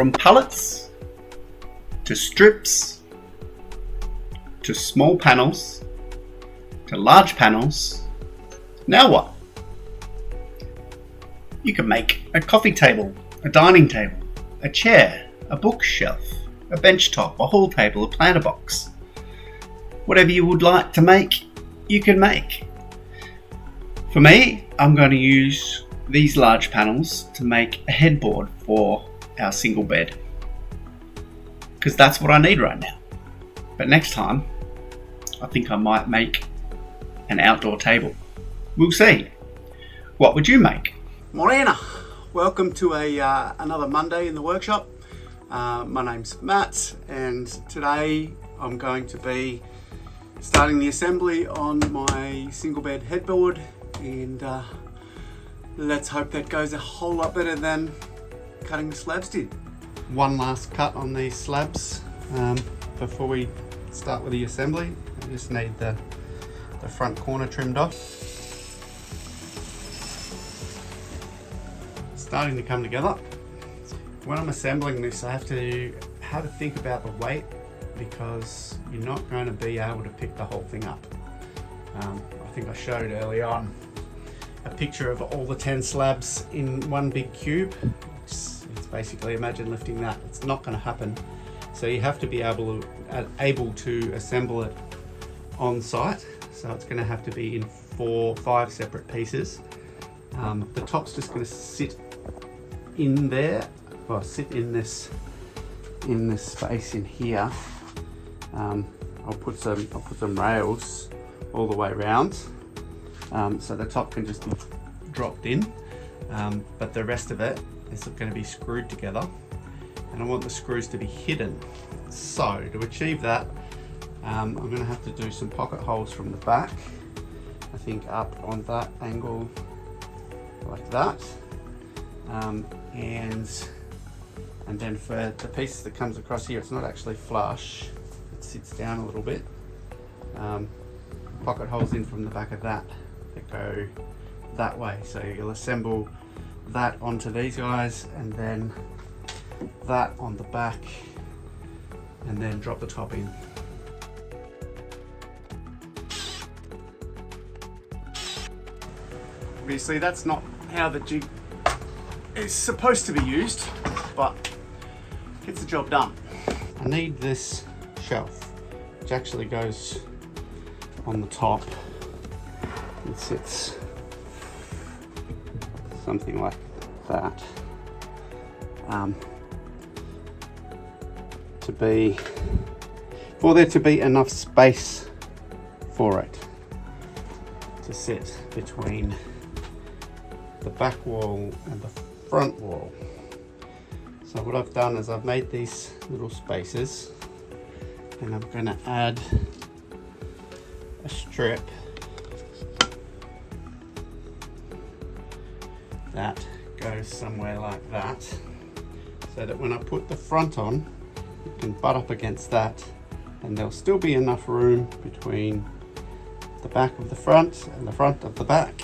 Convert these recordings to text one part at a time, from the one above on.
From pallets to strips to small panels to large panels. Now what? You can make a coffee table, a dining table, a chair, a bookshelf, a benchtop, a hall table, a planter box. Whatever you would like to make, you can make. For me, I'm going to use these large panels to make a headboard for our single bed, because that's what I need right now. But next time, I think I might make an outdoor table. We'll see. What would you make? Morena, welcome to another Monday in the workshop. My name's Matt, and today I'm going to be starting the assembly on my single bed headboard, and let's hope that goes a whole lot better than cutting the slabs did. One last cut on these slabs before we start with the assembly. I just need the front corner trimmed off. Starting to come together. When I'm assembling this, I have to think about the weight, because you're not going to be able to pick the whole thing up. I think I showed early on a picture of all the 10 slabs in one big cube. It's basically, imagine lifting that. It's not going to happen. So you have to be able to assemble it on site. So it's going to have to be in 4-5 separate pieces. The top's just going to sit in there, or sit in this space in here. I'll put some rails all the way around, so the top can just be dropped in, but the rest of it is going to be screwed together, and I want the screws to be hidden. So to achieve that, I'm going to have to do some pocket holes from the back, I think up on that angle like that, and then for the piece that comes across here, it's not actually flush, it sits down a little bit. Pocket holes in from the back of that go that way, so you'll assemble that onto these guys, and then that on the back, and then drop the top in. Obviously that's not how the jig is supposed to be used, but gets the job done. I need this shelf, which actually goes on the top. It sits something like that, for there to be enough space for it to sit between the back wall and the front wall. So what I've done is I've made these little spaces, and I'm going to add a strip that goes somewhere like that, so that when I put the front on, it can butt up against that, and there'll still be enough room between the back of the front and the front of the back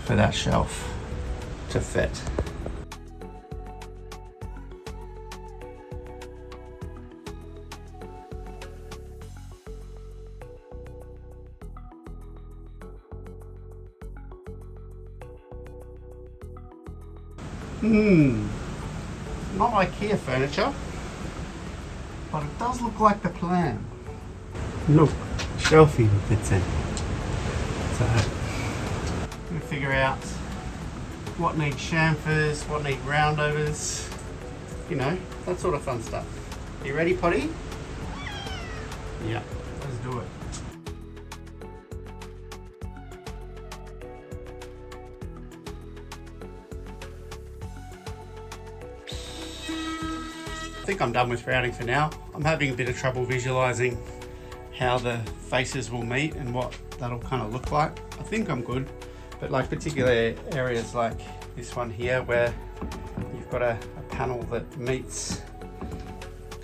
for that shelf to fit. Not IKEA furniture, but it does look like the plan. Look, shelving fits in. So I'm going to figure out what needs chamfers, what needs roundovers, you know, that sort of fun stuff. You ready, Potty? Yeah, let's do it. I think I'm done with routing for now. I'm having a bit of trouble visualizing how the faces will meet and what that'll kind of look like. I think I'm good, but like particular areas like this one here where you've got a panel that meets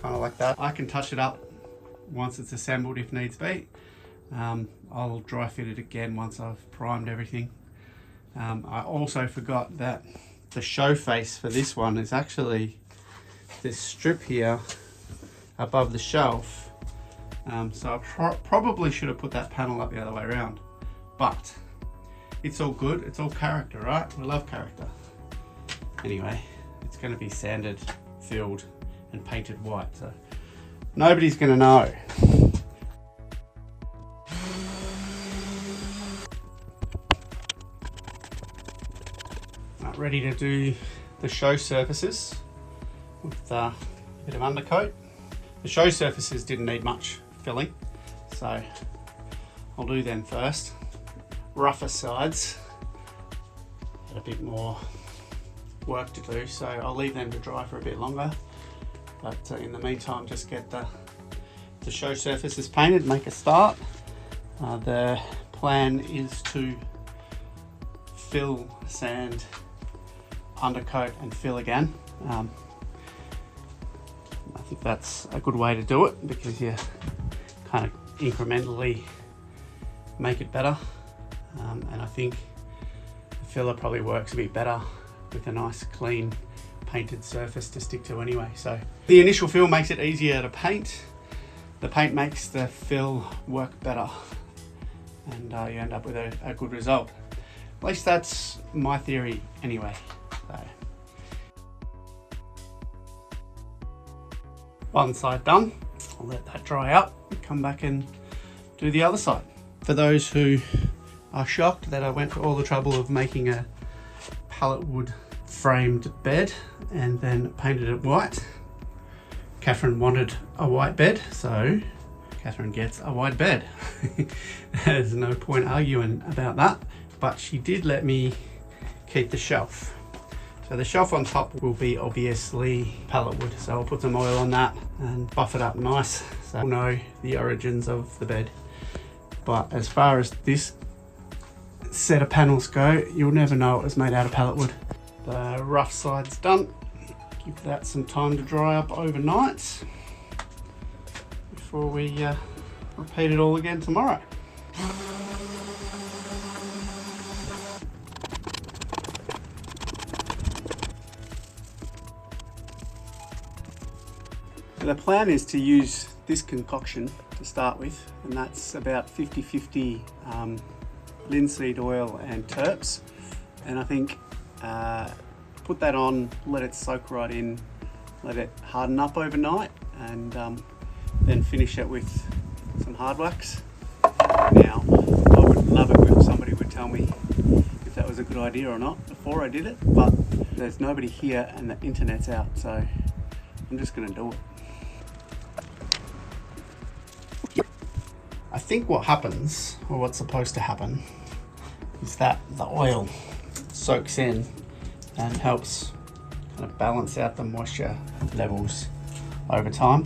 kind of like that, I can touch it up once it's assembled if needs be. I'll dry fit it again once I've primed everything. I also forgot that The show face for this one is actually this strip here above the shelf. So I probably should have put that panel up the other way around, but it's all good. It's all character, right? We love character. Anyway, it's going to be sanded, filled and painted white, so nobody's going to know. Ready to do the show surfaces with a bit of undercoat. The show surfaces didn't need much filling, so I'll do them first. Rougher sides had a bit more work to do, so I'll leave them to dry for a bit longer. But in the meantime, just get the show surfaces painted, make a start. The plan is to fill, sand, undercoat and fill again. I think that's a good way to do it because you kind of incrementally make it better. And I think the filler probably works a bit better with a nice clean painted surface to stick to anyway. So the initial fill makes it easier to paint. The paint makes the fill work better, and you end up with a good result. At least that's my theory anyway. So, one side done, I'll let that dry out and come back and do the other side. For those who are shocked that I went to all the trouble of making a pallet wood framed bed and then painted it white, Catherine wanted a white bed, so Catherine gets a white bed. There's no point arguing about that, but she did let me keep the shelf. So the shelf on top will be obviously pallet wood, so I'll put some oil on that and buff it up nice so we'll know the origins of the bed. But as far as this set of panels go, you'll never know it was made out of pallet wood. The rough side's done. Give that some time to dry up overnight before we repeat it all again tomorrow. The plan is to use this concoction to start with, and that's about 50-50 linseed oil and terps. And I think put that on, let it soak right in, let it harden up overnight, and then finish it with some hard wax. Now, I would love it if somebody would tell me if that was a good idea or not before I did it, but there's nobody here and the internet's out, so I'm just going to do it. I think what happens, or what's supposed to happen, is that the oil soaks in and helps kind of balance out the moisture levels over time.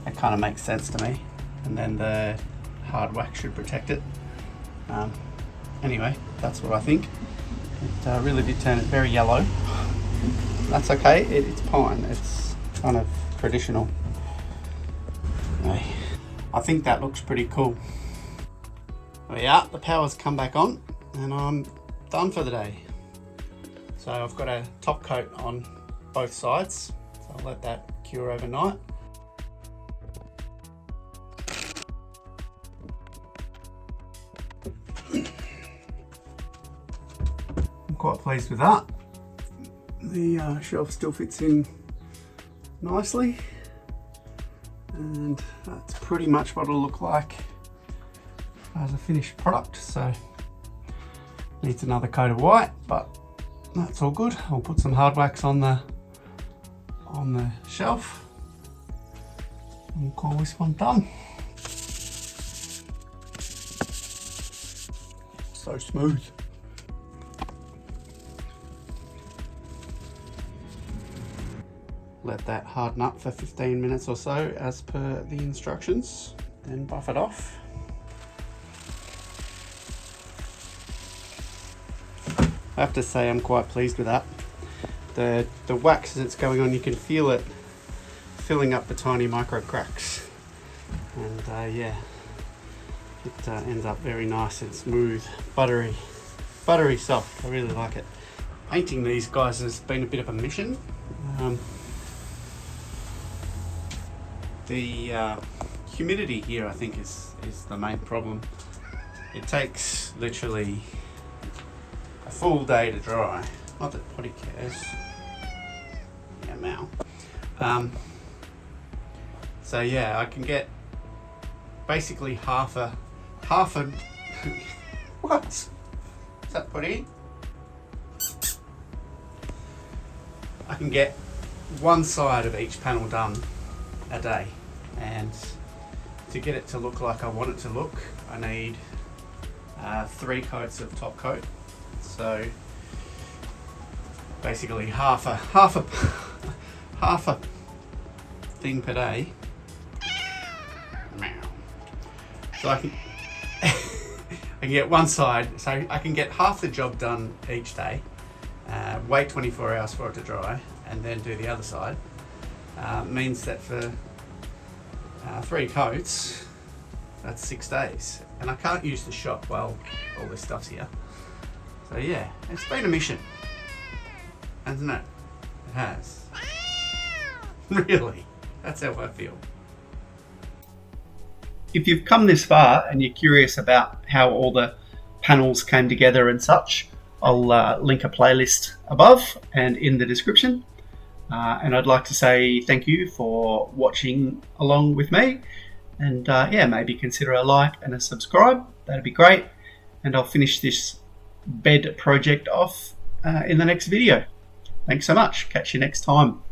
It kind of makes sense to me, and then the hard wax should protect it. Anyway, that's what I think. It really did turn it very yellow. That's okay, it's pine, it's kind of traditional. Anyway, I think that looks pretty cool. Well, yeah, the power's come back on and I'm done for the day. So I've got a top coat on both sides, so I'll let that cure overnight. I'm quite pleased with that. The shelf still fits in nicely, and that's pretty much what it'll look like as a finished product. So needs another coat of white, but that's all good. I'll put some hard wax on the shelf and we'll call this one done. So smooth. Let that harden up for 15 minutes or so as per the instructions, then buff it off. I have to say I'm quite pleased with that. The wax that's going on, you can feel it filling up the tiny micro cracks, and yeah, it ends up very nice and smooth, buttery buttery soft. I really like it. Painting these guys has been a bit of a mission. The humidity here, I think, is the main problem. It takes literally a full day to dry. Not that Potty cares. Yeah, Mal. So yeah, I can get basically half a what? Is that Potty? I can get one side of each panel done a day, and to get it to look like I want it to look, I need 3 coats of top coat. So basically half a thing per day. So I can I can get one side, so I can get half the job done each day, wait 24 hours for it to dry, and then do the other side. Means that for 3 coats, that's 6 days. And I can't use the shop while all this stuff's here. So yeah, it's been a mission. Hasn't it? It has. Really, that's how I feel. If you've come this far and you're curious about how all the panels came together and such, I'll link a playlist above and in the description. And I'd like to say thank you for watching along with me. And yeah, maybe consider a like and a subscribe. That'd be great. And I'll finish this bed project off in the next video. Thanks so much. Catch you next time.